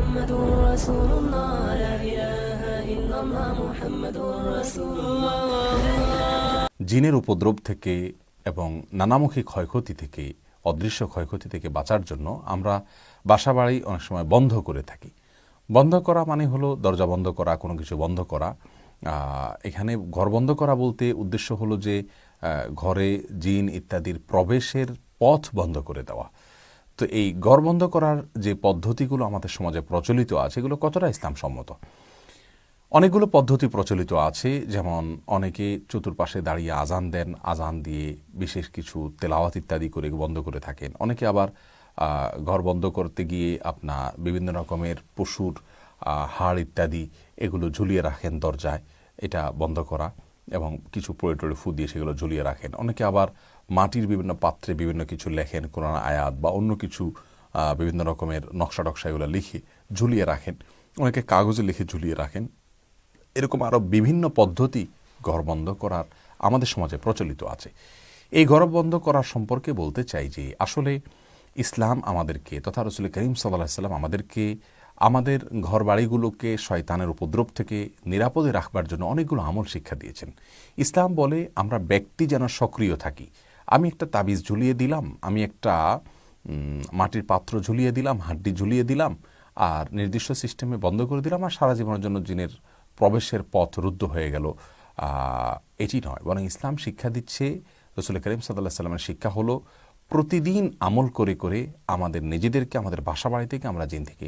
محمد رسول الله لا إله إلا الله محمد رسول الله জিনের উপদ্রব থেকে এবং নানামুখী ক্ষয়ক্ষতি থেকে, অদৃশ্য ক্ষয়ক্ষতি থেকে বাঁচার জন্য আমরা বাসাবাড়ি অনেক সময় বন্ধ করে থাকি। বন্ধ করা মানে হলো দরজা বন্ধ করা, কোনো কিছু বন্ধ করা। এখানে ঘর বন্ধ করা বলতে উদ্দেশ্য হলো যে ঘরে জিন ইত্যাদির প্রবেশের পথ বন্ধ করে দেওয়া। তো এই ঘর বন্ধ করার যে পদ্ধতিগুলো আমাদের সমাজে প্রচলিত আছে, এগুলো কতটা ইসলাম সম্মত? অনেকগুলো পদ্ধতি প্রচলিত আছে। যেমন অনেকে চতুর্পাশে দাঁড়িয়ে আজান দেন, আজান দিয়ে বিশেষ কিছু তেলাওয়াত ইত্যাদি করে বন্ধ করে থাকেন। অনেকে আবার ঘর বন্ধ করতে গিয়ে আপনার বিভিন্ন রকমের পশুর হাড় ইত্যাদি এগুলো ঝুলিয়ে রাখেন দরজায়, এটা বন্ধ করা, এবং কিছু প্রয়োটরে ফু দিয়ে সেগুলো ঝুলিয়ে রাখেন। অনেকে আবার মাটির বিভিন্ন পাত্রে বিভিন্ন কিছু লেখেন, কোরআন আয়াত বা অন্য কিছু বিভিন্ন রকমের নকশা টকশা এগুলো লিখে ঝুলিয়ে রাখেন। অনেকে কাগজে লিখে ঝুলিয়ে রাখেন। এরকম আরও বিভিন্ন পদ্ধতি ঘর বন্ধ করার আমাদের সমাজে প্রচলিত আছে। এই ঘর বন্ধ করার সম্পর্কে বলতে চাই যে আসলে ইসলাম আমাদেরকে তথা রাসূল করিম সাল্লাল্লাহু আলাইহি ওয়াসাল্লাম আমাদেরকে আমাদের ঘর বাড়িগুলোকে শয়তানের উপদ্রব থেকে নিরাপদে রাখবার জন্য অনেকগুলো আমল শিক্ষা দিয়েছেন। ইসলাম বলে আমরা ব্যক্তি যেন সক্রিয় থাকি। আমি একটা তাবিজ ঝুলিয়ে দিলাম, আমি একটা মাটির পাত্র ঝুলিয়ে দিলাম, হাড্ডি ঝুলিয়ে দিলাম, আর নির্দিষ্ট সিস্টেমে বন্ধ করে দিলাম, আর সারা জীবনের জন্য জিনের প্রবেশের পথ রুদ্ধ হয়ে গেল, এটি নয়। বরং ইসলাম শিক্ষা দিচ্ছে, রাসূল করিম সাল্লাল্লাহু আলাইহি ওয়াসাল্লামের শিক্ষা হলো প্রতিদিন আমল করে করে আমাদের নিজেদেরকে, আমাদের বাসা বাড়ি থেকে আমরা জিন থেকে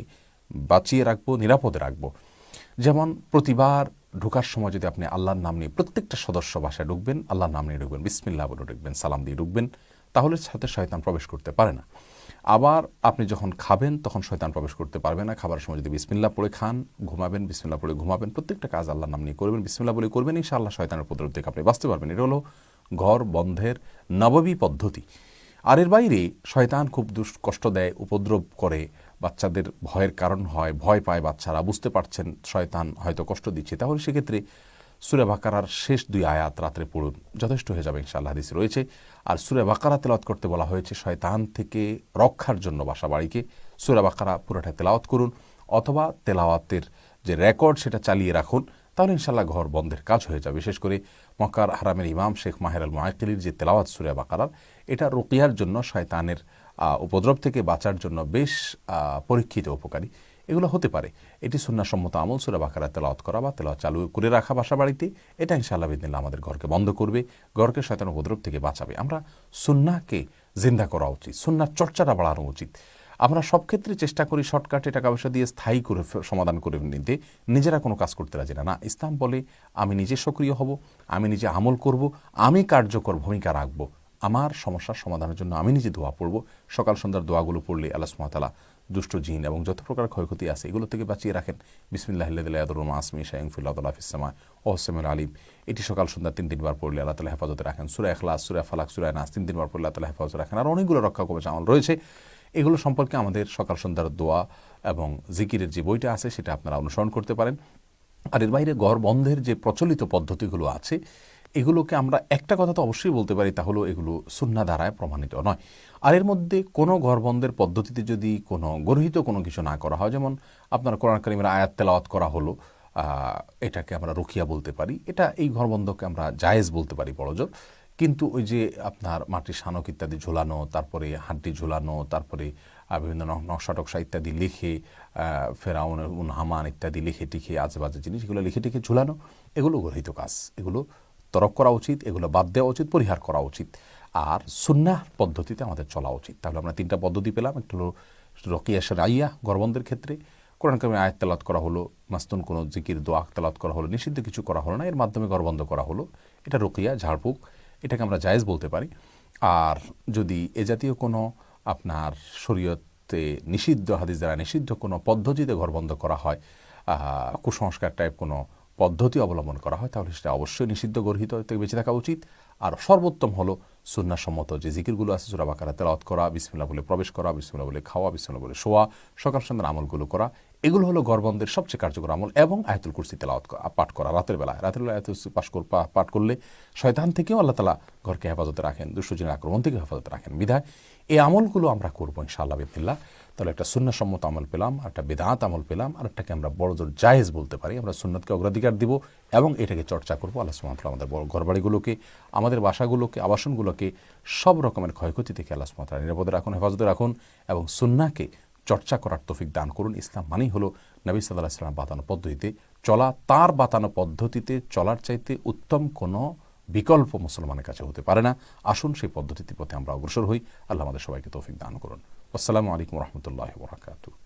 বাঁচিয়ে রাখবো, নিরাপদে রাখবো। যেমন প্রতিবার ঢোকার সময় যদি আপনি আল্লাহর নাম নিয়ে, প্রত্যেকটা সদস্য বাসায় ঢুকবেন আল্লাহর নাম নিয়ে ঢুকবেন, বিসমিল্লাহ বলে ঢুকবেন, সালাম দিয়ে ঢুকবেন, তাহলে সাথে শয়তান প্রবেশ করতে পারে না। আবার আপনি যখন খাবেন তখন শয়তান প্রবেশ করতে পারবে না। খাবার সময় যদি বিসমিল্লাহ পড়ে খান, ঘুমাবেন বিসমিল্লাহ পড়ে ঘুমাবেন, প্রত্যেকটা কাজ আল্লাহর নাম নিয়ে করবেন, বিসমিল্লাহ বলে করবেন, ইনশাআল্লাহ শয়তানের উপদ্রব থেকে আপনি বাঁচতে পারবেন। এটা হলো ঘর বন্ধের নববী পদ্ধতি। আর এর বাইরে শয়তান খুব কষ্ট দেয়, উপদ্রব করে, বাচ্চাদের ভয়ের কারণ হয়, ভয় পায় বাচ্চারা, বুঝতে পারছেন শয়তান হয়তো কষ্ট দিচ্ছে, তাহলে সেক্ষেত্রে সূরা বাকারার শেষ 2 আয়াত রাত্রে পড়ুন, যথেষ্ট হয়ে যাবে ইনশাআল্লাহ, হাদিসে রয়েছে। আর সূরা বাকারা তেলাওয়াত করতে বলা হয়েছে শয়তান থেকে রক্ষার জন্য বাসা বাড়িকে। সূরা বাকারা পুরোটা তেলাওয়াত করুন, অথবা তেলাওয়াতের যে রেকর্ড সেটা চালিয়ে রাখুন, তাহলে ইনশাআল্লাহ ঘর বন্ধের কাজ হয়ে যাবে। বিশেষ করে মক্কার হারামের ইমাম শেখ মাহের আল মুআক্কিলির যে তেলাওয়াত সূরা বাকারার, এটা রুকিয়ার জন্য, শয়তানের উপদ্রব থেকে বাঁচার জন্য বেশ পরীক্ষিত, উপকারী এগুলো হতে পারে। এটি সুন্নাহসম্মত আমল, সূরা বাকারা তেলাওয়াত করা বা তেলাওয়াত চালু করে রাখা বাসা বাড়িতে। এটা ইনশাআল্লাহ বিদিনিল্লাহ আমাদের ঘরকে বন্ধ করবে, ঘরকে শয়তানের উপদ্রব থেকে বাঁচাবে। আমরা সুন্নাহকে জিন্দা করা উচিত, সুন্নাহর চর্চাটা বাড়ানো উচিত। আমরা সব ক্ষেত্রে চেষ্টা করি শর্টকাটে টাকা পয়সা দিয়ে স্থায়ী করে সমাধান করে নিতে, নিজেরা কোনো কাজ করতে রাজি না। ইসলাম বলে আমি নিজে সক্রিয় হব, আমি নিজে আমল করব, আমি কার্যকর ভূমিকা রাখব, আমার সমস্যার সমাধানের জন্য আমি নিজে দোয়া পড়ব। সকাল সন্ধ্যার দোয়াগুলো পড়লে আল্লাহ সুবহানাহু ওয়া তাআলা দুষ্ট জিন এবং যত প্রকার ক্ষয়ক্ষতি আছে এগুলো থেকে বাঁচিয়ে রাখেন। বিসমিল্লাহিল্লাযী লা ইয়াদুররু মা ইসমিহি শাইউন ফিল আরদি ওয়ালা ফিস সামা ওয়া হুয়াস সামিউল আলিম, এটি সকাল সন্ধ্যা 3 বার পড়লে আল্লাহ তাআলা হেফাজতে রাখেন। সূরা ইখলাস, সূরা ফালাক, সূরা নাস 3 বার পড়লে আল্লাহ তাআলা হেফাজতে রাখেন। আর অনেকগুলো রক্ষা কবচ আমল রয়েছে, এগুলো সম্পর্কে আমাদের সকাল সন্ধ্যার দোয়া এবং জিকিরের যে বইটা আছে সেটা আপনারা অনুসরণ করতে পারেন। আর এর বাইরে ঘর বন্ধের যে প্রচলিত পদ্ধতিগুলো আছে, এগুলোকে আমরা একটা কথা তো অবশ্যই বলতে পারি, তা হলো এগুলো সুন্নাহ দ্বারায় প্রমাণিত নয়। আর এর মধ্যে কোনো ঘর বন্ধের পদ্ধতিতে যদি কোনো গর্হিত কোনো কিছু না করা হয়, যেমন আপনার কোরআন কারীমের আয়াত তেলাওয়াত করা হলো, এটাকে আমরা রুকিয়া বলতে পারি, এটা এই ঘর বন্ধকে আমরা জায়েজ বলতে পারি বড়জোর। কিন্তু ওই যে আপনার মাটির শানক ইত্যাদি ঝোলানো, তারপরে হাড্ডি ঝোলানো, তারপরে বিভিন্ন নকশা টকশা ইত্যাদি লিখে, ফেরাউন হামান ইত্যাদি লিখে টিখে আজেবাজে জিনিস এগুলো লিখে টিখে ঝুলানো, এগুলো গর্হিত কাজ, এগুলো তরক করা উচিত, এগুলো বাদ দেওয়া উচিত, পরিহার করা উচিত। আর সুন্নাহ পদ্ধতিতে আমাদের চলা উচিত। তাহলে আমরা 3টা পদ্ধতি পেলাম। একটা হলো রকিয়া শরঈয়া ঘরবন্দের ক্ষেত্রে, কোরআন কারীমের আয়াত তেলাওয়াত করা হলো, মাসনুন কোনো জিকির দোয়া তেলাওয়াত করা হলো, নিষিদ্ধ কিছু করা হলো না, এর মাধ্যমে ঘরবন্ধ করা হলো, এটা রকিয়া ঝাড়ফুঁক, এটাকে আমরা জায়েজ বলতে পারি। আর যদি এ জাতীয় কোনো আপনার শরীয়তে নিষিদ্ধ, হাদিস দ্বারা নিষিদ্ধ কোনো পদ্ধতিতে ঘরবন্ধ করা হয়, কুসংস্কার টাইপ কোনো পদ্ধতি অবলম্বন করা হয়, তাহলে সেটা অবশ্যই নিষিদ্ধ, গর্হিত থেকে বেঁচে থাকা উচিত। আর সর্বোত্তম হলো সুন্নাহসম্মত যে জিকিরগুলো আছে সূরা বাকারা তেলাওয়াত করা, বিসমিল্লাহ বলে প্রবেশ করা, বিসমিল্লাহ বলে খাওয়া, বিসমিল্লাহ বলে শোয়া, সকাল সন্ধ্যার আমলগুলো করা, এগুলো হলো ঘরবন্দের সবচেয়ে কার্যকর আমল। এবং আয়াতুল কুরসি তেলাওয়াত পাঠ করা রাতের বেলায় আয়াতুল কুরসি পাঠ করলে শয়তান থেকেও আল্লাহ তাআলা ঘরকে হেফাজতে রাখেন, দুষ্টজিনের আক্রমণ থেকে হেফাজতে রাখেন। বিধায় এই আমলগুলো আমরা করবো ইনশাআল্লাহ বিসমিল্লাহ। তাহলে একটা সুন্নাহসম্মত আমল পেলাম, একটা বিদআত আমল পেলাম, আর একটাকে আমরা বড়জোর জায়েজ বলতে পারি। আমরা সুন্নাতকে অগ্রাধিকার দিব এবং এটাকে চর্চা করবো। আল্লাহ সুবহানাহু ওয়া তাআলা আমাদের ঘরবাড়িগুলোকে, আমাদের বাসাগুলোকে, আবাসনগুলোকে সব রকমের ক্ষয়ক্ষতি থেকে আল্লাহ সুবহানাহু ওয়া তাআলা নিরাপদে রাখুন, হেফাজতে রাখুন এবং সুন্নাহকে চর্চা করার তৌফিক দান করুন। ইসলাম মানেই হলো নবী সাল্লাল্লাহু আলাইহি ওয়াসাল্লাম বাতানো পদ্ধতিতে চলা। তার বাতানো পদ্ধতিতে চলার চাইতে উত্তম কোনো বিকল্প মুসলমানের কাছে হতে পারে না। আসুন সেই পদ্ধতির পথে আমরা অগ্রসর হই। আল্লাহ আমাদের সবাইকে তৌফিক দান করুন। আসসালামু আলাইকুম ওয়া রাহমাতুল্লাহি ওয়া বারাকাতুহু।